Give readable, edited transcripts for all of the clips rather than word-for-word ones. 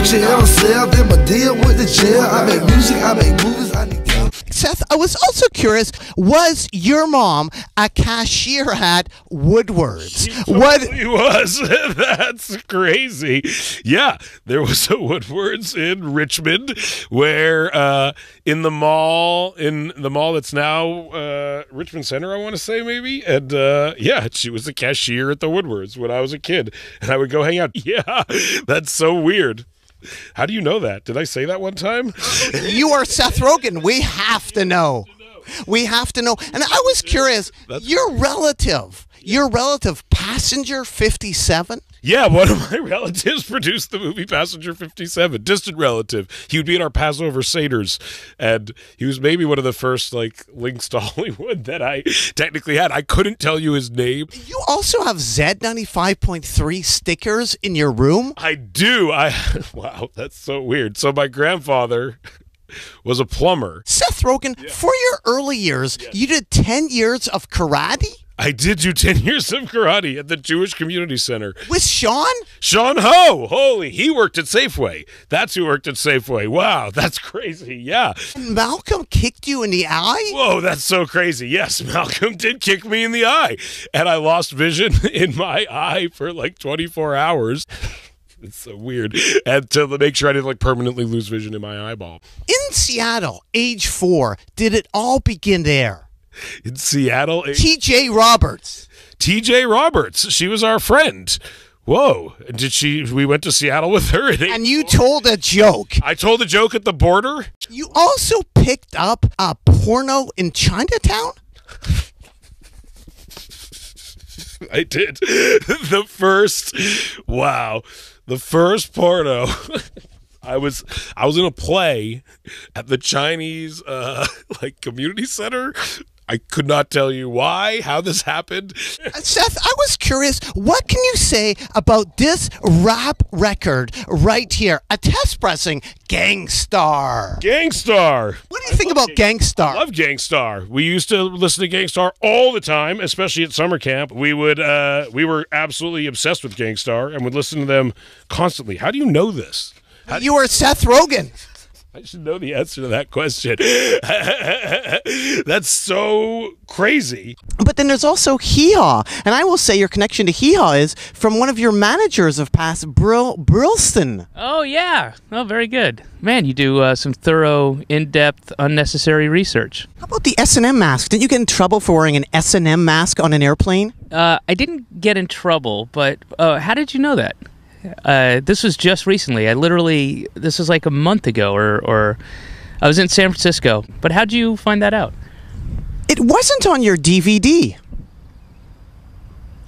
jail cell, then my deal with the jail. I make music, I make movies, I need time. Seth, I was also curious, was your mom a cashier at Woodward's? She totally was. That's crazy. Yeah, there was a Woodward's in Richmond where in the mall that's now Richmond Center, I want to say maybe. And yeah, she was a cashier at the Woodward's when I was a kid. And I would go hang out. Yeah, that's so weird. How do you know that? Did I say that one time? You are Seth Rogen. We have to know. We have to know. And I was curious, your relative, Passenger 57? Yeah, one of my relatives produced the movie Passenger 57. Distant relative. He would be in our Passover Seders, and he was maybe one of the first links to Hollywood that I technically had. I couldn't tell you his name. You also have Z95.3 stickers in your room? I do. Wow, that's so weird. So my grandfather was a plumber. Seth Rogen, for your early years, you did 10 years of karate? I did do 10 years of karate at the Jewish Community Center. With Sean? Sean Ho! Holy, he worked at Safeway. That's who worked at Safeway. Wow, that's crazy, yeah. And Malcolm kicked you in the eye? Whoa, that's so crazy. Yes, Malcolm did kick me in the eye. And I lost vision in my eye for 24 hours. It's so weird. And to make sure I didn't permanently lose vision in my eyeball. In Seattle, age 4, did it all begin there? In Seattle? T.J. Roberts. T.J. Roberts. She was our friend. Whoa. We went to Seattle with her. And you told a joke. I told a joke at the border. You also picked up a porno in Chinatown? I did. The first porno. I was in a play at the Chinese community center. I could not tell you why, how this happened. Seth, I was curious, what can you say about this rap record right here? A test pressing, Gangstar. Gangstar. What do you think about Gangstar? I love Gangstar. We used to listen to Gangstar all the time, especially at summer camp. We were absolutely obsessed with Gangstar and would listen to them constantly. How do you know this? You are Seth Rogen. I should know the answer to that question. That's so crazy. But then there's also Hee Haw. And I will say your connection to Hee Haw is from one of your managers of past, Burlston. Oh, yeah. Oh, very good. Man, you do some thorough, in-depth, unnecessary research. How about the S&M mask? Didn't you get in trouble for wearing an S&M mask on an airplane? I didn't get in trouble, but how did you know that? This was just recently. This was like a month ago, or I was in San Francisco. But how'd you find that out? It wasn't on your DVD.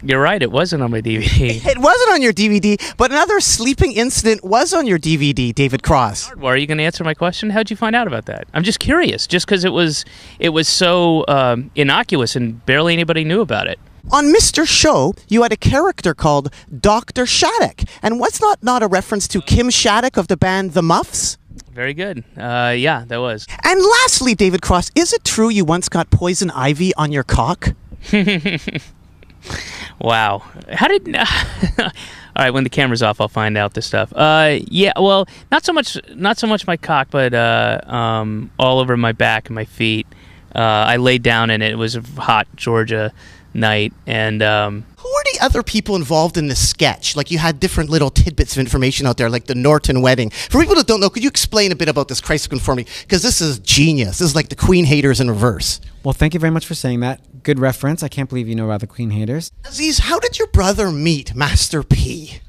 You're right, it wasn't on my DVD. It wasn't on your DVD, but another sleeping incident was on your DVD, David Cross. Nardwuar, are you going to answer my question? How'd you find out about that? I'm just curious, just because it was so innocuous and barely anybody knew about it. On Mr. Show, you had a character called Dr. Shattuck. And was not a reference to Kim Shattuck of the band The Muffs? Very good. Yeah, that was. And lastly, David Cross, is it true you once got poison ivy on your cock? Wow. How did... All right, when the camera's off, I'll find out this stuff. Yeah, well, not so much my cock, but all over my back and my feet. I laid down in it. It was a hot Georgia night, and who were the other people involved in the sketch? Like, you had different little tidbits of information out there, like the Norton wedding. For people that don't know, could you explain a bit about this Christ conforming? Because this is genius. This is like the Queen haters in reverse. Well, thank you very much for saying that. Good reference. I can't believe you know about the Queen haters. Aziz, how did your brother meet Master P?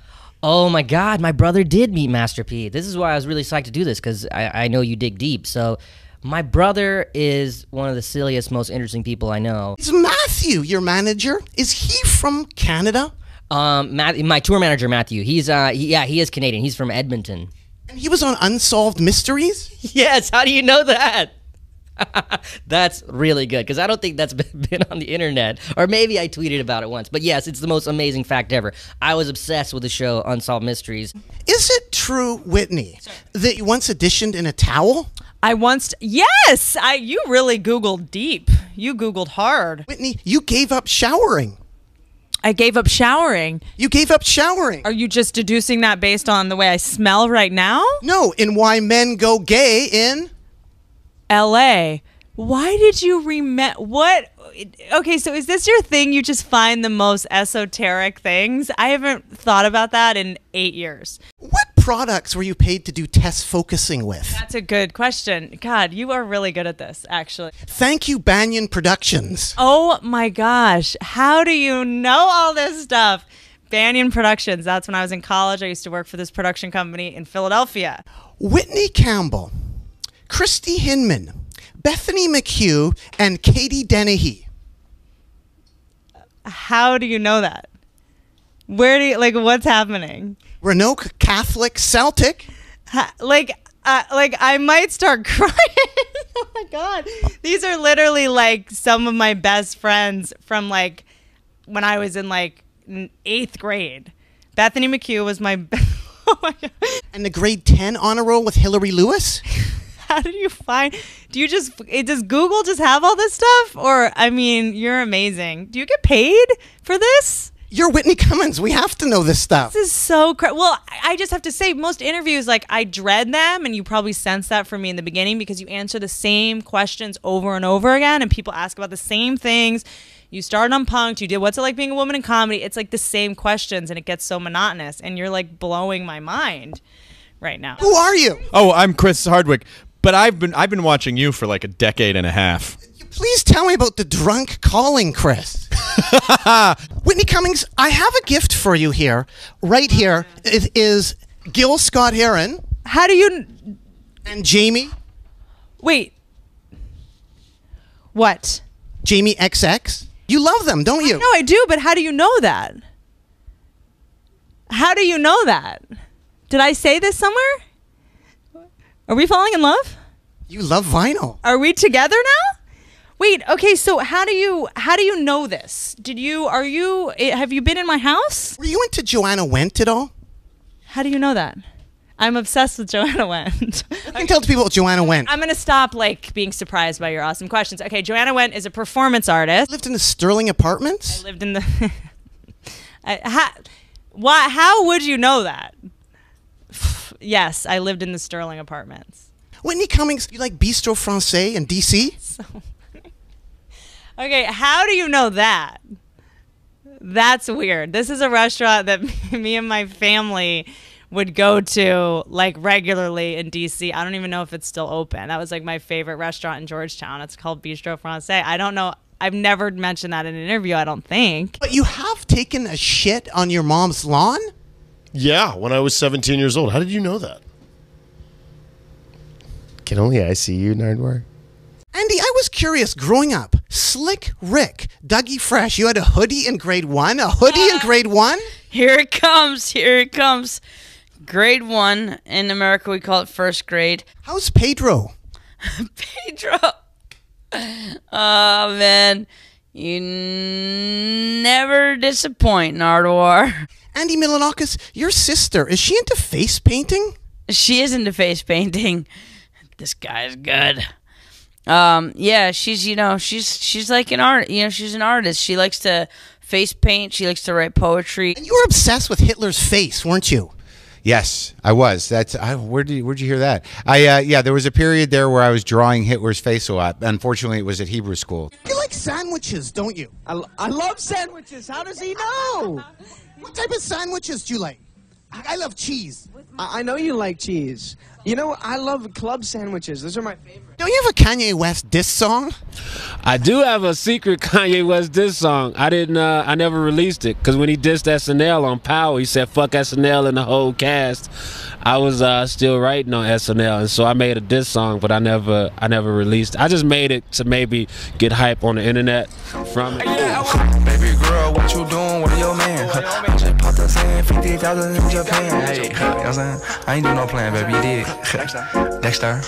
Oh my God, my brother did meet Master P. This is why I was really psyched to do this, because I know you dig deep. So my brother is one of the silliest, most interesting people I know. Is Matthew your manager? Is he from Canada? My tour manager, Matthew. He is Canadian. He's from Edmonton. And he was on Unsolved Mysteries? Yes, how do you know that? That's really good, because I don't think that's been on the internet. Or maybe I tweeted about it once. But yes, it's the most amazing fact ever. I was obsessed with the show Unsolved Mysteries. Is it true, Whitney, that you once auditioned in a towel? Yes! You really Googled deep. You Googled hard. Whitney, you gave up showering. I gave up showering. You gave up showering. Are you just deducing that based on the way I smell right now? No, in Why Men Go Gay in L.A. Why did you remember? What? Okay, so is this your thing? You just find the most esoteric things? I haven't thought about that in 8 years. What products were you paid to do test focusing with? That's a good question. God, you are really good at this, actually. Thank you, Banyan Productions. Oh my gosh. How do you know all this stuff? Banyan Productions. That's when I was in college. I used to work for this production company in Philadelphia. Whitney Campbell, Christy Hinman, Bethany McHugh, and Katie Dennehy. How do you know that? Where do you, like, what's happening? Roanoke Catholic Celtic. I might start crying. Oh my God. These are literally like some of my best friends from like when I was in like 8th grade. Bethany McHugh was my, oh my God. And the grade 10 honor roll with Hillary Lewis. How did you find, does Google just have all this stuff? Or, I mean, you're amazing. Do you get paid for this? You're Whitney Cummings. We have to know this stuff. This is so well, I just have to say, most interviews, like, I dread them, and you probably sense that from me in the beginning because you answer the same questions over and over again, and people ask about the same things. You started on Punk'd, you did What's It Like Being a Woman in Comedy. It's like the same questions, and it gets so monotonous, and you're, like, blowing my mind right now. Who are you? Oh, I'm Chris Hardwick, but I've been watching you for like a decade and a half. Please tell me about the drunk calling, Chris. Whitney Cummings, I have a gift for you here. Right here. It is Gil Scott-Heron. How do you... And Jamie. Wait. What? Jamie XX. You love them, don't you? No, I do, but how do you know that? How do you know that? Did I say this somewhere? Are we falling in love? You love vinyl. Are we together now? Wait, okay, so how do you know this? Have you been in my house? Were you into Joanna Wendt at all? How do you know that? I'm obsessed with Joanna Wendt. I can tell people about Joanna Wendt. I'm going to stop like being surprised by your awesome questions. Okay, Joanna Wendt is a performance artist. Lived in the Sterling Apartments? I lived in the... How would you know that? Yes, I lived in the Sterling Apartments. Whitney Cummings, you like Bistro Francais in D.C.? Okay, how do you know that? That's weird. This is a restaurant that me and my family would go to like regularly in DC. I don't even know if it's still open. That was like my favorite restaurant in Georgetown. It's called Bistro Francais. I don't know. I've never mentioned that in an interview, I don't think. But you have taken a shit on your mom's lawn? Yeah, when I was 17 years old. How did you know that? Can only I see you, Nardwuar? Andy, I was curious, growing up, Slick Rick, Dougie Fresh, you had a hoodie in grade 1? A hoodie in grade 1? Here it comes. Here it comes. Grade 1. In America, we call it first grade. How's Pedro? Pedro. Oh, man. You never disappoint, Nardwuar. Andy Milonakis, your sister, is she into face painting? She is into face painting. This guy's good. Yeah, she's like an art. She's an artist. She likes to face paint. She likes to write poetry. And you were obsessed with Hitler's face, weren't you? Yes, I was. Where'd you hear that? Yeah, there was a period there where I was drawing Hitler's face a lot. Unfortunately, it was at Hebrew school. You like sandwiches, don't you? I love sandwiches. How does he know? What type of sandwiches do you like? I love cheese. I know you like cheese. You know, I love club sandwiches. Those are my favorite. Don't you have a Kanye West diss song? I do have a secret Kanye West diss song. I never released it because when he dissed SNL on Power, he said "fuck SNL" and the whole cast. I was still writing on SNL, and so I made a diss song, but I never released it. I just made it to maybe get hype on the internet from it. Baby girl, what you doing with your man? I just popped up saying 50,000 in Japan. Hey, you know what I'm saying? I ain't do no plan, baby. You did. Next time.